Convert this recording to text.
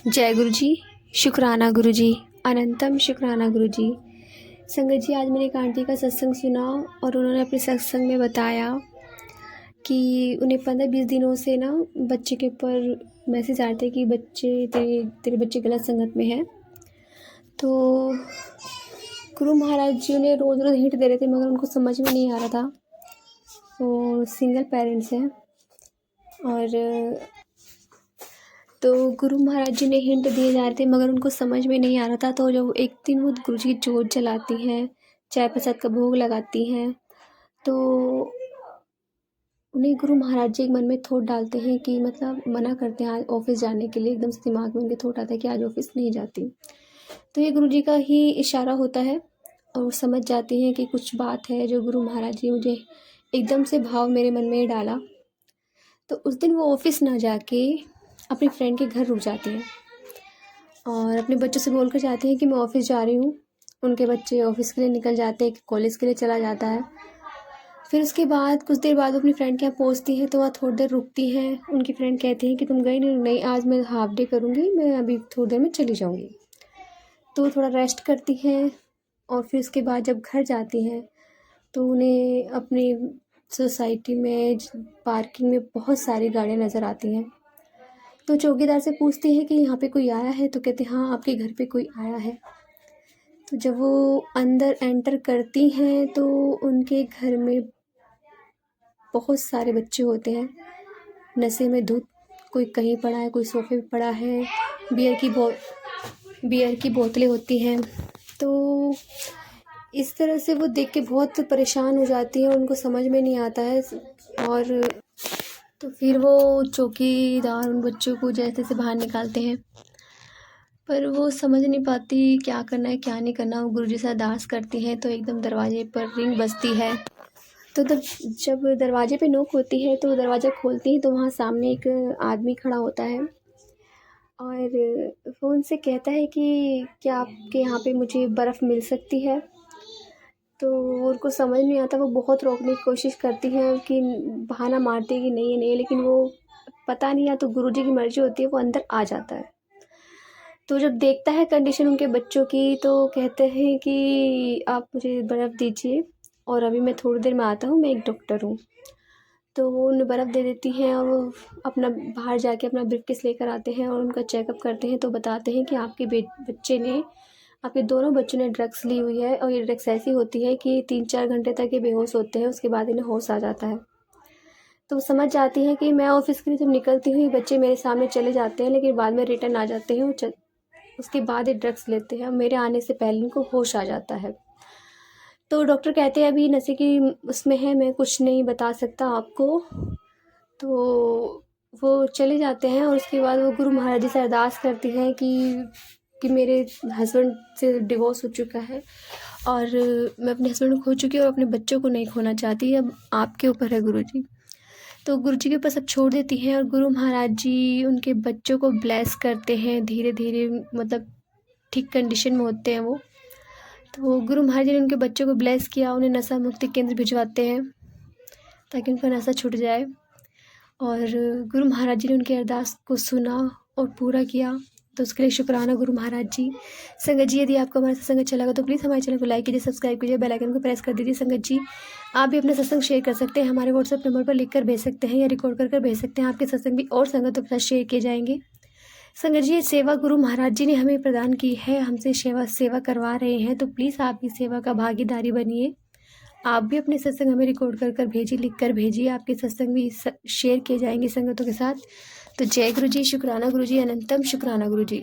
जय गुरु जी। शुक्राना गुरु जी। अनंतम शुक्राना गुरु जी। संगत जी, आज मैंने एक आंटी का सत्संग सुना और उन्होंने अपने सत्संग में बताया कि उन्हें 15-20 दिनों से ना बच्चे के ऊपर मैसेज आ रहे थे कि बच्चे तेरे बच्चे गलत संगत में है। तो गुरु महाराज जी उन्हें रोज़ रोज़ हिंट दे रहे थे, मगर उनको समझ में नहीं आ रहा था। वो सिंगल पेरेंट्स हैं और तो गुरु महाराज जी ने हिंट दिए जा रहे थे, मगर उनको समझ में नहीं आ रहा था। तो जब एक दिन वो गुरु जी की जोत जलाती हैं, चाय प्रसाद का भोग लगाती हैं, तो उन्हें गुरु महाराज जी एक मन में थॉट डालते हैं कि मतलब मना करते हैं आज ऑफिस जाने के लिए। एकदम से दिमाग में उनके थॉट आता है कि आज ऑफिस नहीं जाती। तो ये गुरु जी का ही इशारा होता है और वो समझ जाती हैं कि कुछ बात है, जो गुरु महाराज जी मुझे एकदम से भाव मेरे मन में डाला। तो उस दिन वो ऑफिस ना जाके अपनी फ्रेंड के घर रुक जाती हैं और अपने बच्चों से बोलकर जाती हैं कि मैं ऑफिस जा रही हूँ। उनके बच्चे ऑफिस के लिए निकल जाते हैं, कॉलेज के लिए चला जाता है। फिर उसके बाद कुछ देर बाद वो अपनी फ्रेंड के यहाँ पहुँचती हैं, तो वहाँ थोड़ी देर रुकती हैं। उनकी फ्रेंड कहती हैं कि तुम गई नहीं, आज मैं हाफ डे करूँगी, मैं अभी थोड़ी देर में चली जाऊँगी। तो थोड़ा रेस्ट करती हैं और फिर उसके बाद जब घर जाती हैं तो उन्हें अपनी सोसाइटी में पार्किंग में बहुत सारी गाड़ियाँ नज़र आती हैं। तो चौकीदार से पूछती है कि यहाँ पे कोई आया है, तो कहते हैं हाँ, आपके घर पे कोई आया है। तो जब वो अंदर एंटर करती हैं तो उनके घर में बहुत सारे बच्चे होते हैं, नशे में धुत। कोई कहीं पड़ा है, कोई सोफे पे पड़ा है, बियर की बोतलें होती हैं। तो इस तरह से वो देख के बहुत परेशान हो जाती हैं, उनको समझ में नहीं आता है। और तो फिर वो चौकीदार उन बच्चों को जैसे से बाहर निकालते हैं, पर वो समझ नहीं पाती क्या करना है क्या नहीं करना। वो गुरुजी से अरदास करती हैं तो एकदम दरवाजे पर रिंग बजती है। तो जब दरवाजे पे नोक होती है तो दरवाज़ा खोलती हैं तो वहाँ सामने एक आदमी खड़ा होता है और वो उनसे कहता है कि क्या आपके यहाँ पे मुझे बर्फ़ मिल सकती है। तो उनको समझ नहीं आता, वो बहुत रोकने की कोशिश करती हैं कि बहाना मारती है कि नहीं है नहीं है, लेकिन वो पता नहीं, या तो गुरुजी की मर्ज़ी होती है, वो अंदर आ जाता है। तो जब देखता है कंडीशन उनके बच्चों की तो कहते हैं कि आप मुझे बर्फ़ दीजिए और अभी मैं थोड़ी देर में आता हूँ, मैं एक डॉक्टर हूँ। तो वो उन्हें बर्फ़ दे देती हैं और वो अपना बाहर जाके अपना ब्रीफकेस लेकर आते हैं और उनका चेकअप करते हैं। तो बताते हैं कि आपके दोनों बच्चों ने ड्रग्स ली हुई है और ये ड्रग्स ऐसी होती है कि 3-4 घंटे तक ये बेहोश होते हैं, उसके बाद इन्हें होश आ जाता है। तो वो समझ जाती हैं कि मैं ऑफिस के लिए जब निकलती हूँ ये बच्चे मेरे सामने चले जाते हैं, लेकिन बाद में रिटर्न आ जाते हैं। उसके बाद ये ड्रग्स लेते हैं और मेरे आने से पहले इनको होश आ जाता है। तो डॉक्टर कहते हैं अभी नशे की उसमें है, मैं कुछ नहीं बता सकता आपको। तो वो चले जाते हैं और उसके बाद वो गुरु महाराज जी से अरदास करती हैं कि मेरे हस्बैंड से डिवोर्स हो चुका है और मैं अपने हस्बैंड को खो चुकी हूँ और अपने बच्चों को नहीं खोना चाहती, अब आपके ऊपर है गुरु जी। तो गुरु जी के ऊपर सब छोड़ देती हैं और गुरु महाराज जी उनके बच्चों को ब्लेस करते हैं धीरे धीरे, मतलब ठीक कंडीशन में होते हैं वो। तो गुरु महाराज जी ने उनके बच्चों को ब्लेस किया, उन्हें नशा मुक्ति केंद्र भिजवाते हैं ताकि उनका नशा छूट जाए। और गुरु महाराज जी ने उनकी अरदास को सुना और पूरा किया, तो उसके लिए शुक्राना गुरु महाराज जी। संगत जी, यदि आपको हमारा सत्संग अच्छा लगा तो प्लीज़ हमारे चैनल को लाइक कीजिए, सब्सक्राइब कीजिए, बेल आइकन को प्रेस कर दीजिए। संगत जी, आप भी अपना सत्संग शेयर कर सकते हैं, हमारे व्हाट्सएप नंबर पर लिखकर भेज सकते हैं या रिकॉर्ड कर भेज सकते हैं। आपके सत्संग भी और संगतों के साथ शेयर किए जाएंगे। संगत जी, ये सेवा गुरु महाराज जी ने हमें प्रदान की है, हमसे सेवा करवा रहे हैं, तो प्लीज़ आप इस सेवा का भागीदारी बनिए। आप भी अपने सत्संग हमें रिकॉर्ड कर भेजिए, लिख कर भेजिए। आपके सत्संग भी शेयर किए जाएंगे संगतों के साथ। तो जय गुरु जी, शुक्राना गुरु जी, अनंतम शुक्राना गुरु जी।